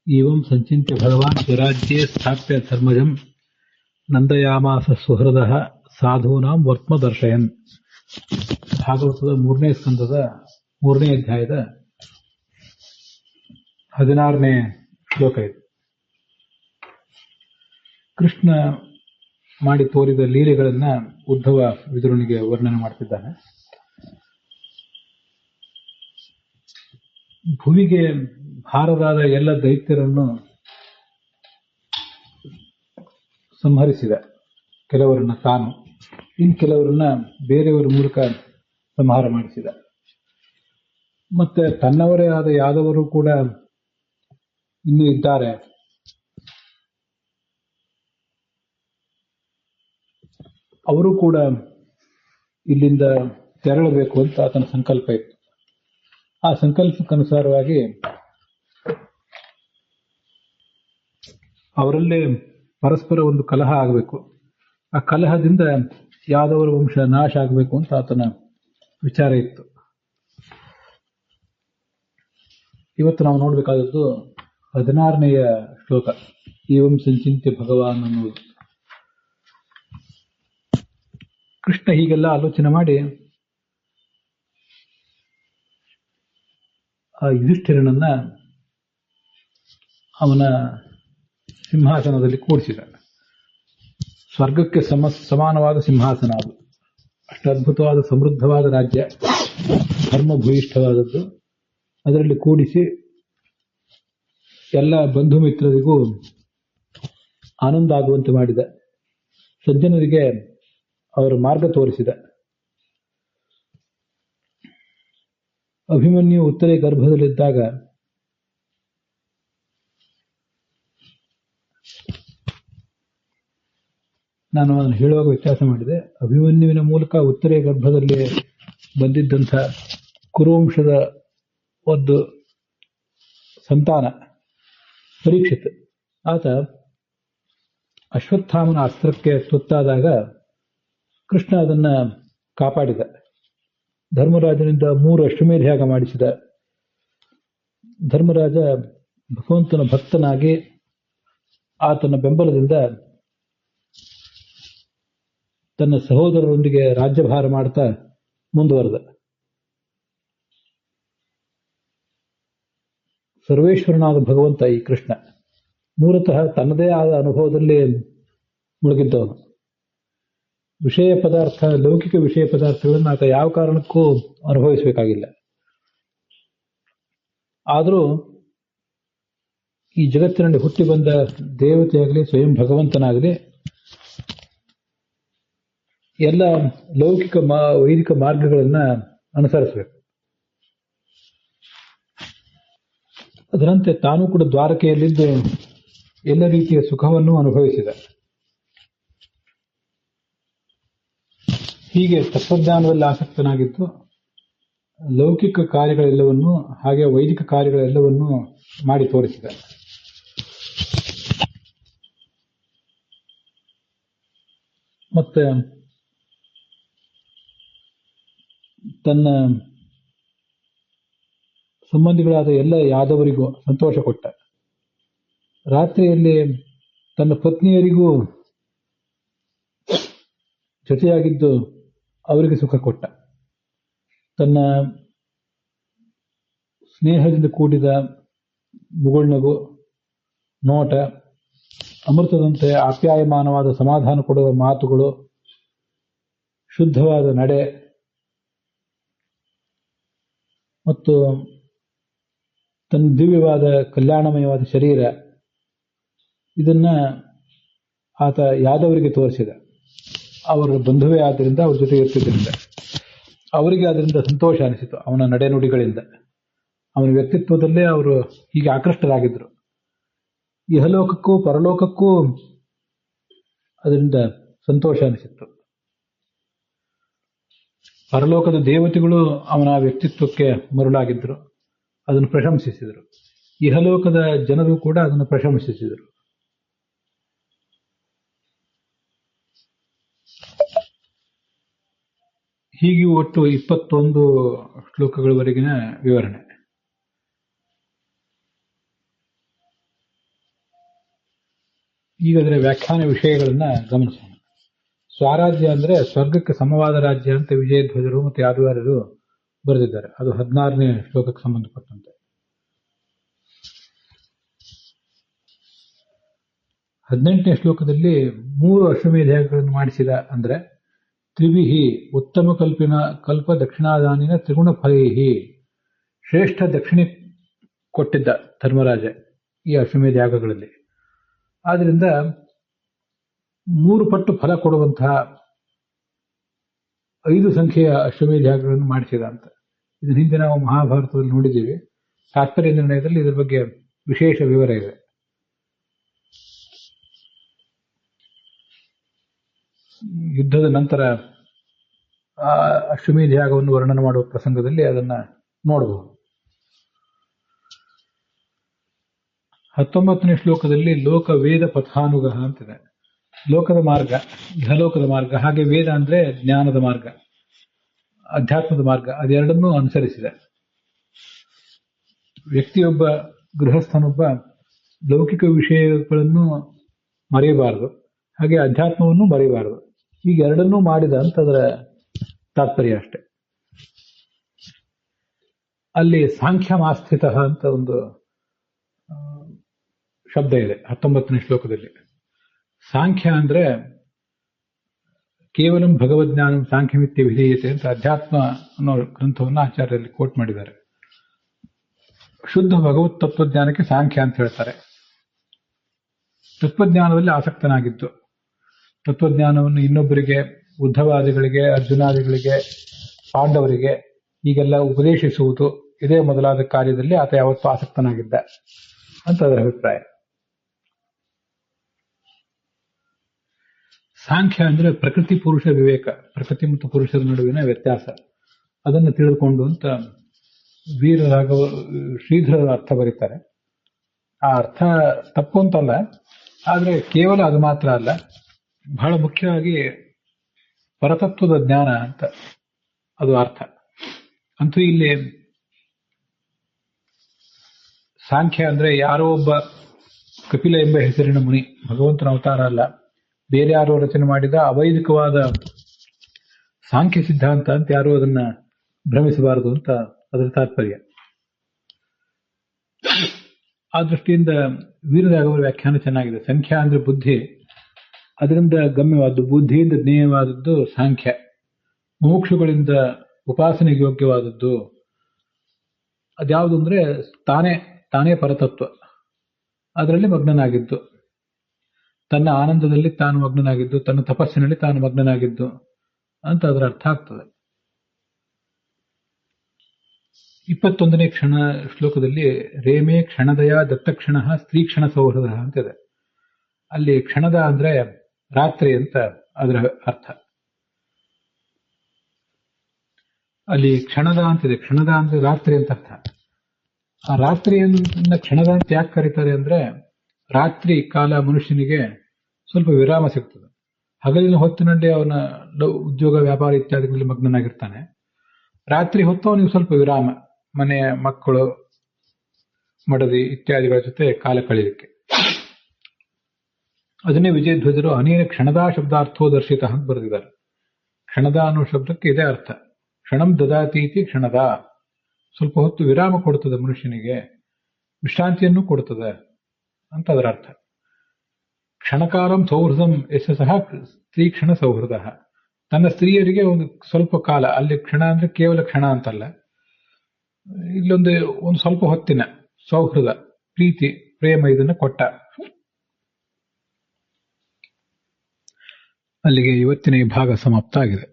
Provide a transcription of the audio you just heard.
एवं संचिन्त्य भगवान् स्वराज्ये स्थाप्य धर्मजं नन्दयामास सुहृदः साधूनां ವರ್ತ್ಮ ದರ್ಶಯನ್. ಭಾಗವತದ 3ನೇ ಸ್ಕಂದದ 3ನೇ ಅಧ್ಯಾಯದ 16ನೇ ಶ್ಲೋಕ ಇದು. ಕೃಷ್ಣ ಮಾಡಿ ತೋರಿದ ಲೀಲೆಗಳನ್ನ ಉದ್ಧವ ವಿದುರನಿಗೆ ವರ್ಣನೆ ಮಾಡ್ತಿದ್ದಾನೆ. ಭುವಿಗೆ ಭಾರರಾದ ಎಲ್ಲ ದೈತ್ಯರನ್ನು ಸಂಹರಿಸಿದ, ಕೆಲವರನ್ನ ತಾನು, ಇನ್ನು ಕೆಲವರನ್ನ ಬೇರೆಯವರ ಮೂಲಕ ಸಂಹಾರ ಮಾಡಿಸಿದ. ಮತ್ತೆ ತನ್ನವರೇ ಆದ ಯಾದವರು ಕೂಡ ಇನ್ನೂ ಇದ್ದಾರೆ, ಅವರು ಕೂಡ ಇಲ್ಲಿಂದ ತೆರಳಬೇಕು ಅಂತ ಆತನ ಸಂಕಲ್ಪ ಇತ್ತು. ಆ ಸಂಕಲ್ಪಕ್ಕನುಸಾರವಾಗಿ ಅವರಲ್ಲೇ ಪರಸ್ಪರ ಒಂದು ಕಲಹ ಆಗಬೇಕು. ಆ ಕಲಹದಿಂದ ಯಾದವರ ವಂಶ ನಾಶ ಆಗಬೇಕು ಅಂತ ಆತನ ವಿಚಾರ ಇತ್ತು. ಇವತ್ತು ನಾವು ನೋಡಬೇಕಾದದ್ದು 16ನೆಯ ಶ್ಲೋಕ, ಏವಂ ಸಂಚಿಂತ್ಯ ಭಗವಾನ್ ಅನ್ನುವುದು. ಕೃಷ್ಣ ಹೀಗೆಲ್ಲ ಆಲೋಚನೆ ಮಾಡಿ ಆ ಯುಧಿಷ್ಠಿರನನ್ನ ಅವನ ಸಿಂಹಾಸನದಲ್ಲಿ ಕೂಡಿಸಿದ. ಸ್ವರ್ಗಕ್ಕೆ ಸಮಾನವಾದ ಸಿಂಹಾಸನ ಅದು. ಅಷ್ಟು ಅದ್ಭುತವಾದ ಸಮೃದ್ಧವಾದ ರಾಜ್ಯ, ಧರ್ಮಭೂಯಿಷ್ಠವಾದದ್ದು. ಅದರಲ್ಲಿ ಕೂಡಿಸಿ ಎಲ್ಲ ಬಂಧು ಮಿತ್ರರಿಗೂ ಆನಂದ ಆಗುವಂತೆ ಮಾಡಿದ. ಸಜ್ಜನರಿಗೆ ಅವರ ಮಾರ್ಗ ತೋರಿಸಿದ. ಅಭಿಮನ್ಯು ಉತ್ತರೆ ಗರ್ಭದಲ್ಲಿದ್ದಾಗ ನಾನು ಅದನ್ನು ಹೇಳುವಾಗ ವ್ಯತ್ಯಾಸ ಮಾಡಿದೆ. ಅಭಿಮನ್ಯುವಿನ ಮೂಲಕ ಉತ್ತರೆ ಗರ್ಭದಲ್ಲಿ ಬಂದಿದ್ದಂಥ ಕುರುವಂಶದ ಒಂದು ಸಂತಾನ ಪರೀಕ್ಷಿತ್, ಆತ ಅಶ್ವತ್ಥಾಮನ ಅಸ್ತ್ರಕ್ಕೆ ತುತ್ತಾದಾಗ ಕೃಷ್ಣ ಅದನ್ನ ಕಾಪಾಡಿದ. ಧರ್ಮರಾಜನಿಂದ 3 ಅಶ್ವಮೇಧ ಯಾಗ ಮಾಡಿಸಿದ. ಧರ್ಮರಾಜ ಭಗವಂತನ ಭಕ್ತನಾಗಿ ಆತನ ಬೆಂಬಲದಿಂದ ತನ್ನ ಸಹೋದರರೊಂದಿಗೆ ರಾಜ್ಯಭಾರ ಮಾಡ್ತಾ ಮುಂದುವರೆದ. ಸರ್ವೇಶ್ವರನಾದ ಭಗವಂತ ಈ ಕೃಷ್ಣ ಮೂಲತಃ ತನ್ನದೇ ಆದ ಅನುಭವದಲ್ಲಿ ಮುಳುಗಿದ್ದವನು. ವಿಷಯ ಪದಾರ್ಥ, ಲೌಕಿಕ ವಿಷಯ ಪದಾರ್ಥಗಳನ್ನು ಆತ ಯಾವ ಕಾರಣಕ್ಕೂ ಅನುಭವಿಸಬೇಕಾಗಿಲ್ಲ. ಆದರೂ ಈ ಜಗತ್ತಿನಲ್ಲಿ ಹುಟ್ಟಿ ಬಂದ ದೇವತೆಯಾಗಲಿ ಸ್ವಯಂ ಭಗವಂತನಾಗಲಿ ಎಲ್ಲ ಲೌಕಿಕ ವೈದಿಕ ಮಾರ್ಗಗಳನ್ನ ಅನುಸರಿಸಬೇಕು. ಅದರಂತೆ ತಾನೂ ಕೂಡ ದ್ವಾರಕೆಯಲ್ಲಿದ್ದು ಎಲ್ಲ ರೀತಿಯ ಸುಖವನ್ನು ಅನುಭವಿಸಿದ. ಹೀಗೆ ತತ್ವಜ್ಞಾನದಲ್ಲಿ ಆಸಕ್ತನಾಗಿದ್ದು ಲೌಕಿಕ ಕಾರ್ಯಗಳೆಲ್ಲವನ್ನೂ ಹಾಗೆ ವೈದಿಕ ಕಾರ್ಯಗಳೆಲ್ಲವನ್ನೂ ಮಾಡಿ ತೋರಿಸಿದ. ಮತ್ತೆ ತನ್ನ ಸಂಬಂಧಿಗಳಾದ ಎಲ್ಲ ಯಾದವರಿಗೂ ಸಂತೋಷ ಕೊಟ್ಟ. ರಾತ್ರಿಯಲ್ಲಿ ತನ್ನ ಪತ್ನಿಯರಿಗೂ ಜೊತೆಯಾಗಿದ್ದು ಅವರಿಗೆ ಸುಖ ಕೊಟ್ಟ. ತನ್ನ ಸ್ನೇಹದಿಂದ ಕೂಡಿದ ಮುಗುಳ್ನಗು, ನೋಟ, ಅಮೃತದಂತೆ ಆಪ್ಯಾಯಮಾನವಾದ ಸಮಾಧಾನ ಕೊಡುವ ಮಾತುಗಳು, ಶುದ್ಧವಾದ ನಡೆ ಮತ್ತು ತನ್ನ ದಿವ್ಯವಾದ ಕಲ್ಯಾಣಮಯವಾದ ಶರೀರ, ಇದನ್ನ ಆತ ಯಾದವರಿಗೆ ತೋರಿಸಿದ. ಅವರ ಬಂಧುವೇ ಆದ್ದರಿಂದ ಅವ್ರ ಜೊತೆ ಇರ್ತಿದ್ದರಿಂದ ಅವರಿಗೆ ಅದರಿಂದ ಸಂತೋಷ ಅನಿಸಿತು. ಅವನ ನಡೆನುಡಿಗಳಿಂದ, ಅವನ ವ್ಯಕ್ತಿತ್ವದಲ್ಲೇ ಅವರು ಹೀಗೆ ಆಕೃಷ್ಟರಾಗಿದ್ದರು. ಇಹಲೋಕಕ್ಕೂ ಪರಲೋಕಕ್ಕೂ ಅದರಿಂದ ಸಂತೋಷ ಅನಿಸಿತ್ತು. ಪರಲೋಕದ ದೇವತೆಗಳು ಅವನ ವ್ಯಕ್ತಿತ್ವಕ್ಕೆ ಮರುಳಾಗಿದ್ದರು, ಅದನ್ನು ಪ್ರಶಂಸಿಸಿದರು. ಇಹಲೋಕದ ಜನರು ಕೂಡ ಅದನ್ನು ಪ್ರಶಂಸಿಸಿದರು. ಹೀಗೆ ಒಟ್ಟು 21 ಶ್ಲೋಕಗಳವರೆಗಿನ ವಿವರಣೆ. ಈಗ ಅದರ ವ್ಯಾಖ್ಯಾನ ವಿಷಯಗಳನ್ನ ಗಮನಿಸೋಣ. ಸ್ವರಾಜ್ಯ ಅಂದ್ರೆ ಸ್ವರ್ಗಕ್ಕೆ ಸಮವಾದ ರಾಜ್ಯ ಅಂತ ವಿಜಯಧ್ವಜರು ಮತ್ತು ಯಾದವಾರರು ಬರೆದಿದ್ದಾರೆ. ಅದು 16ನೇ ಶ್ಲೋಕಕ್ಕೆ ಸಂಬಂಧಪಟ್ಟಂತೆ. 18ನೇ ಶ್ಲೋಕದಲ್ಲಿ 3 ಅಶ್ವಮೇಧ ಮಾಡಿಸಿದ ಅಂದ್ರೆ ತ್ರಿವಿಹಿ ಉತ್ತಮ ಕಲ್ಪ ದಕ್ಷಿಣಾದಾನಿನ ತ್ರಿಗುಣ ಫಲೈಹಿ, ಶ್ರೇಷ್ಠ ದಕ್ಷಿಣೆ ಕೊಟ್ಟಿದ್ದ ಧರ್ಮರಾಜ ಈ ಅಶ್ವಮೇಧ ಯಾಗಗಳಲ್ಲಿ. ಆದ್ರಿಂದ 3 ಪಟ್ಟು ಫಲ ಕೊಡುವಂತಹ 5 ಸಂಖ್ಯೆಯ ಅಶ್ವಮೇಧ ಯಾಗಗಳನ್ನು ಮಾಡಿಸಿದ ಅಂತ. ಇದನ್ನ ಹಿಂದೆ ನಾವು ಮಹಾಭಾರತದಲ್ಲಿ ನೋಡಿದ್ದೀವಿ. ತಾತ್ಪರ್ಯ ನಿರ್ಣಯದಲ್ಲಿ ಇದರ ಬಗ್ಗೆ ವಿಶೇಷ ವಿವರ ಇದೆ. ಯುದ್ಧದ ನಂತರ ಆ ಅಶ್ವಮೇಧ ಯಾಗವನ್ನು ವರ್ಣನೆ ಮಾಡುವ ಪ್ರಸಂಗದಲ್ಲಿ ಅದನ್ನ ನೋಡಬಹುದು. 19ನೇ ಶ್ಲೋಕದಲ್ಲಿ ಲೋಕ ವೇದ ಪಥಾನುಗ ಅಂತಿದೆ. ಲೋಕದ ಮಾರ್ಗ, ಇಹಲೋಕದ ಮಾರ್ಗ, ಹಾಗೆ ವೇದ ಅಂದ್ರೆ ಜ್ಞಾನದ ಮಾರ್ಗ, ಅಧ್ಯಾತ್ಮದ ಮಾರ್ಗ, ಅದೆರಡನ್ನೂ ಅನುಸರಿಸಿದೆ. ವ್ಯಕ್ತಿಯೊಬ್ಬ, ಗೃಹಸ್ಥನೊಬ್ಬ ಲೌಕಿಕ ವಿಷಯಗಳನ್ನು ಮರೆಯಬಾರದು, ಹಾಗೆ ಅಧ್ಯಾತ್ಮವನ್ನು ಮರೆಯಬಾರದು. ಈಗ ಎರಡನ್ನೂ ಮಾಡಿದ ಅಂತ ಅದರ ತಾತ್ಪರ್ಯ ಅಷ್ಟೆ. ಅಲ್ಲಿ ಸಾಂಖ್ಯ ಮಾಸ್ಥಿತ ಅಂತ ಒಂದು ಶಬ್ದ ಇದೆ 19ನೇ ಶ್ಲೋಕದಲ್ಲಿ. ಸಾಂಖ್ಯ ಅಂದ್ರೆ ಕೇವಲ ಭಗವಜ್ಞಾನ ಸಾಂಖ್ಯಮಿತ್ಯ ವಿಧೇಯತೆ ಅಂತ ಅಧ್ಯಾತ್ಮ ಅನ್ನೋ ಗ್ರಂಥವನ್ನು ಆಚಾರ್ಯರಲ್ಲಿ ಕೋಟ್ ಮಾಡಿದ್ದಾರೆ. ಶುದ್ಧ ಭಗವತ್ ತತ್ವಜ್ಞಾನಕ್ಕೆ ಸಾಂಖ್ಯ ಅಂತ ಹೇಳ್ತಾರೆ. ತತ್ವಜ್ಞಾನದಲ್ಲಿ ಆಸಕ್ತನಾಗಿದ್ದು, ತತ್ವಜ್ಞಾನವನ್ನು ಇನ್ನೊಬ್ಬರಿಗೆ, ಉದ್ಧವಾದಿಗಳಿಗೆ, ಅರ್ಜುನಾದಿಗಳಿಗೆ, ಪಾಂಡವರಿಗೆ ಹೀಗೆಲ್ಲ ಉಪದೇಶಿಸುವುದು, ಇದೇ ಮೊದಲಾದ ಕಾರ್ಯದಲ್ಲಿ ಆತ ಯಾವತ್ತೂ ಆಸಕ್ತನಾಗಿದ್ದ ಅಂತ ಅದರ ಅಭಿಪ್ರಾಯ. ಸಾಂಖ್ಯ ಅಂದ್ರೆ ಪ್ರಕೃತಿ ಪುರುಷ ವಿವೇಕ, ಪ್ರಕೃತಿ ಮತ್ತು ಪುರುಷರ ನಡುವಿನ ವ್ಯತ್ಯಾಸ, ಅದನ್ನು ತಿಳಿದುಕೊಂಡು ಅಂತ ಶ್ರೀಧರ ಅರ್ಥ ಬರೀತಾರೆ. ಆ ಅರ್ಥ ತಪ್ಪು ಅಂತಲ್ಲ, ಆದ್ರೆ ಕೇವಲ ಅದು ಮಾತ್ರ ಅಲ್ಲ, ಬಹಳ ಮುಖ್ಯವಾಗಿ ಪರತತ್ವದ ಜ್ಞಾನ ಅಂತ ಅದು ಅರ್ಥ. ಅಂತೂ ಇಲ್ಲಿ ಸಾಂಖ್ಯ ಅಂದ್ರೆ ಯಾರೋ ಒಬ್ಬ ಕಪಿಲ ಎಂಬ ಹೆಸರಿನ ಮುನಿ, ಭಗವಂತನ ಅವತಾರ ಅಲ್ಲ, ಬೇರೆ ಯಾರೋ ರಚನೆ ಮಾಡಿದ ಅವೈದಿಕವಾದ ಸಾಂಖ್ಯ ಸಿದ್ಧಾಂತ ಅಂತ ಯಾರು ಅದನ್ನ ಭ್ರಮಿಸಬಾರದು ಅಂತ ಅದರ ತಾತ್ಪರ್ಯ. ಆ ದೃಷ್ಟಿಯಿಂದ ವೀರರಾಘವರ ವ್ಯಾಖ್ಯಾನ ಚೆನ್ನಾಗಿದೆ. ಸಂಖ್ಯಾ ಅಂದ್ರೆ ಬುದ್ಧಿ, ಅದರಿಂದ ಗಮ್ಯವಾದದ್ದು, ಬುದ್ಧಿಯಿಂದ ಜ್ಞೇಯವಾದದ್ದು ಸಾಂಖ್ಯ. ಮೋಕ್ಷಗಳಿಂದ ಉಪಾಸನೆಗೆ ಯೋಗ್ಯವಾದದ್ದು ಅದ್ಯಾವುದು ಅಂದ್ರೆ ತಾನೇ ಪರತತ್ವ, ಅದರಲ್ಲಿ ಮಗ್ನನಾಗಿದ್ದು, ತನ್ನ ಆನಂದದಲ್ಲಿ ತಾನು ಮಗ್ನನಾಗಿದ್ದು, ತನ್ನ ತಪಸ್ಸಿನಲ್ಲಿ ತಾನು ಮಗ್ನನಾಗಿದ್ದು ಅಂತ ಅದರ ಅರ್ಥ ಆಗ್ತದೆ. 21ನೇ ಶ್ಲೋಕದಲ್ಲಿ ರೇಮೇ ಕ್ಷಣದಯ ದತ್ತಕ್ಷಣ ಸ್ತ್ರೀ ಕ್ಷಣ ಸೌಹೃದ ಅಂತಿದೆ. ಅಲ್ಲಿ ಕ್ಷಣದ ಅಂದ್ರೆ ರಾತ್ರಿ ಅಂತ ಅದರ ಅರ್ಥ. ಅಲ್ಲಿ ಕ್ಷಣದ ಅಂತಿದೆ, ಕ್ಷಣದ ಅಂದ್ರೆ ರಾತ್ರಿ ಅಂತ ಅರ್ಥ. ಆ ರಾತ್ರಿಯನ್ನ ಕ್ಷಣದ ಅಂತ ಯಾಕೆ ಕರೀತಾರೆ ಅಂದ್ರೆ, ರಾತ್ರಿ ಕಾಲ ಮನುಷ್ಯನಿಗೆ ಸ್ವಲ್ಪ ವಿರಾಮ ಸಿಗ್ತದೆ. ಹಗಲಿನ ಹೊತ್ತಿನಲ್ಲಿ ಅವನ ಉದ್ಯೋಗ ವ್ಯಾಪಾರ ಇತ್ಯಾದಿಗಳಲ್ಲಿ ಮಗ್ನನಾಗಿರ್ತಾನೆ. ರಾತ್ರಿ ಹೊತ್ತು ಅವನಿಗೆ ಸ್ವಲ್ಪ ವಿರಾಮ, ಮನೆ, ಮಕ್ಕಳು, ಮಡದಿ ಇತ್ಯಾದಿಗಳ ಜೊತೆ ಕಾಲ ಕಳೆಯಲಿಕ್ಕೆ. ಅದನ್ನೇ ವಿಜಯಧ್ವಜರು ಅನೇಕ ಕ್ಷಣದ ಶಬ್ದಾರ್ಥೋ ದರ್ಶಿತ ಅಂತ ಬರೆದಿದ್ದಾರೆ. ಕ್ಷಣದ ಅನ್ನೋ ಶಬ್ದಕ್ಕೆ ಇದೇ ಅರ್ಥ. ಕ್ಷಣಂ ದದಾತೀತಿ ಕ್ಷಣದ, ಸ್ವಲ್ಪ ಹೊತ್ತು ವಿರಾಮ ಕೊಡುತ್ತದೆ ಮನುಷ್ಯನಿಗೆ, ವಿಶ್ರಾಂತಿಯನ್ನು ಕೊಡುತ್ತದೆ ಅಂತ ಅದರ ಅರ್ಥ. ಕ್ಷಣಕಾಲಂ ಸೌಹೃದಂ ಎಸ್ ಸಹ ಸ್ತ್ರೀ ಕ್ಷಣ ಸೌಹೃದ, ತನ್ನ ಸ್ತ್ರೀಯರಿಗೆ ಒಂದು ಸ್ವಲ್ಪ ಕಾಲ, ಅಲ್ಲಿ ಕ್ಷಣ ಅಂದ್ರೆ ಕೇವಲ ಕ್ಷಣ ಅಂತಲ್ಲ, ಇಲ್ಲೊಂದು ಸ್ವಲ್ಪ ಹೊತ್ತಿನ ಸೌಹೃದ, ಪ್ರೀತಿ, ಪ್ರೇಮ ಇದನ್ನು ಕೊಟ್ಟ. ಅಲ್ಲಿಗೆ ಇವತ್ತಿನ ಈ ಭಾಗ ಸಮಾಪ್ತ ಆಗಿದೆ.